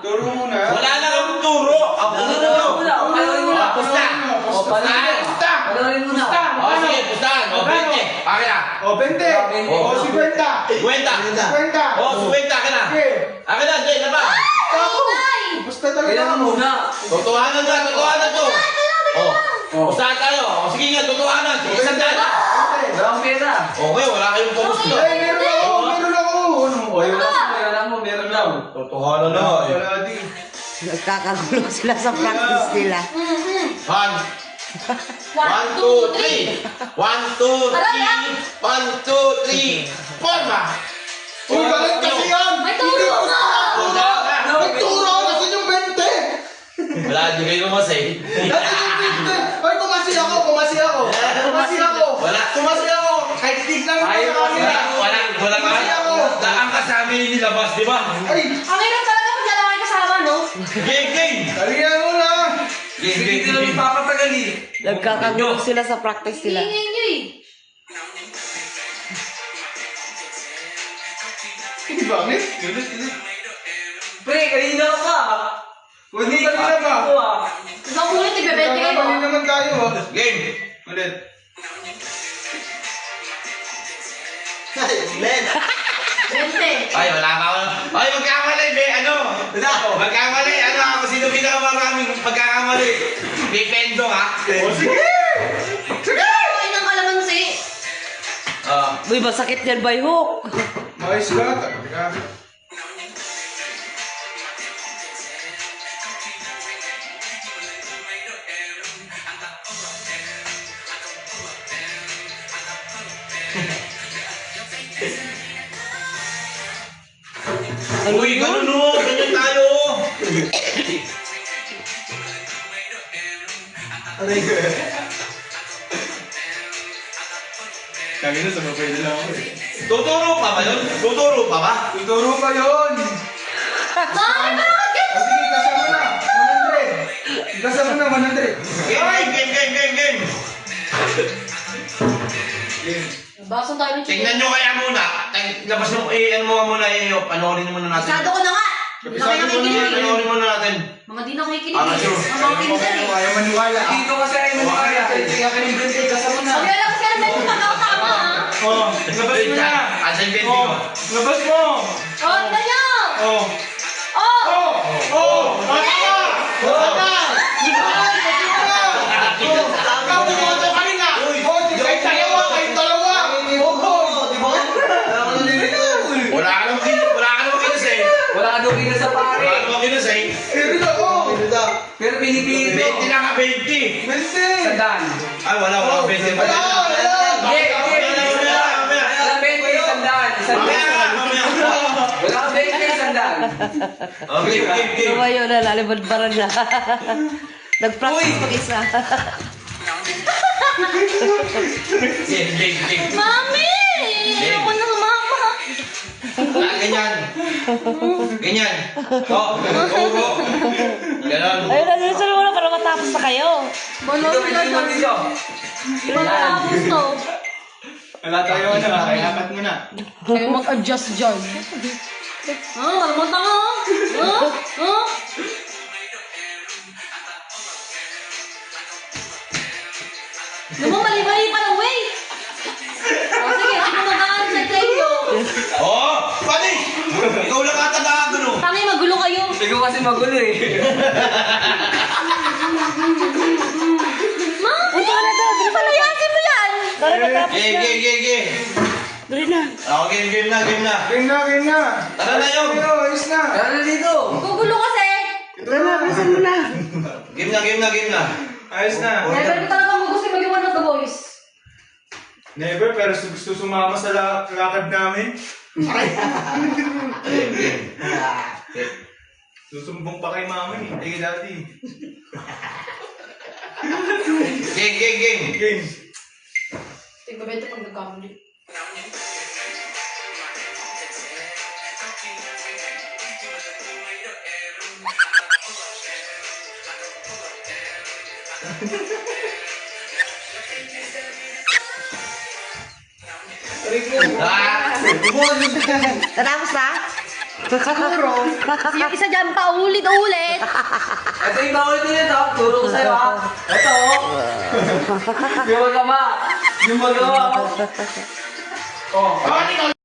Turo muna. Wala na kang turo. Ako muna. Panorin mo na. Pusta. Pusta. Panorin mo na. O sige, pustahan. O 20. Akin na. O 20. O 50. 50. O 50 ka na. Akin na, Jay, na ba? Basta talaga. Kailangan muna. Totohanan na, totohanan to. O, pustahan tayo. O sige nga, totohanan. Isang daan. Walang pera. Okay, wala kayong pumusta. Ay, meron ako. Meron ako. Ano? Oy, wala mo. Meron daw. Totohanan na. Wala di. Nagkakagulo sila sa practice nila. 1, 2, 3. 1, 2, 3. 1, 2, 3. Forma. Uy, galit kasi yan. May turo nga. Nagturo. Nasa yung 20. Wala, di kayo masay. Nasa yung 20. Ay, kumasi ako. Kumasi ako. Kumasi ako. Wala. Kumasi ako. Kahit tignan mo sa kanila. Wala Kumasi ako. ang kasama yung nilabas, di ba? Ay, Ang hirap talaga pag lalaki kasama, no? Game! halika muna. Sige, hindi namin papatagali. Nagkakagulo sila sa practice nila. Hingin nyo eh. Hindi ba? Ulit. Pre, kanina pa. Hindi kanina pa. Ikaw ulit, ibebente kayo. Nagkamali naman tayo. Game! Ulit. Bente. Ay, wala ka. Ay, magkamali, be. Ano? Magkamali. Ano ako? Sino pinakamaraming pagkakamali? Dependo, ha? O, sige. Sige. Ay, ng kalamansi. Uy, masakit yan by hook. Mais ka. Talaga. Uy, ganun o. Ganyan tayo. Kami na, sumabay na lang ako eh. Tuturo pa ba yun? Tuturo pa ba? Tuturo pa yun. Ay, bakit Ah, sige, kasama na. 100. Kasama na, 100. Game! Baso tayo ng Tingnan nyo kaya muna. Labas mo, ano mo muna, panoorin muna natin. Masyado ko na nga. Hindi na kayo nakikinig. Panoorin muna natin. Mga di na nakikinig Ah, eh. sure. Mga pinsan eh. Ayaw maniwala. Dito kasi ay maniwala. Kaya kanibente, kasama na. Sabi lang kasi alam mo pag ako tama ha. Oh, labas mo na. Asan yung Oh, ko? labas mo. Oh, tignan nyo. Oh. Oh. Oh. Oh. Tama. Tama. Ikaw mo ito kanina. Oh, kahit dalawa. Oh, di ba? Wala ka naman kinas eh. Wala ka daw kina sa pare. Wala ka naman kinas eh. Meron ako. Pero pinipili 20 mo. lang ka, 20. Mente. Sandaan. Ay, wala 20 pa. Wala. Wala 20, sandaan. Wala ka 20, sandaan. Game. Tumayo na, lalibad-baran na. Nag-practice mag-isa. Game. Mami! Ayoko na sumama. Ganyan. Oh, turo. Ganon. Ayun, nasusunod mo na para matapos na kayo. Balon Dito, na dito, dito. Iba na tapos to. Wala tayo na. Kaya apat mo na. Kayo mag-adjust dyan. Ah, kalamang tanga oh. Ah? Naman mali-mali pa ng way. Oh, sige, sino mag-answer sa inyo? Oh, pati. Ikaw lang ata nakagano. Tangay, magulo kayo. Ikaw kasi magulo eh. Mami! Palayasin mo yan! Para matapos na. Game. Dali na. Oh, game na. Game na. Tara na yun. Ayos na. Kaya na dito. Gugulo kasi. Dali na, bilisan mo na. Game na. Ayos na. Never ko talagang gusto mag-iwan ng The Voice. Never, pero gusto sumama sa lakad namin. Susumbong pa kay mama eh. Ay, daddy. Game. Game. Tigbabenta pag nagkamali. Natapos na? Siguro. Kasi yung isa dyan pa ulit-ulit. Ito yung bawal din ito. Turo ko sa'yo ha. Ito. Yung magawa. Yung magawa. Bakit ikaw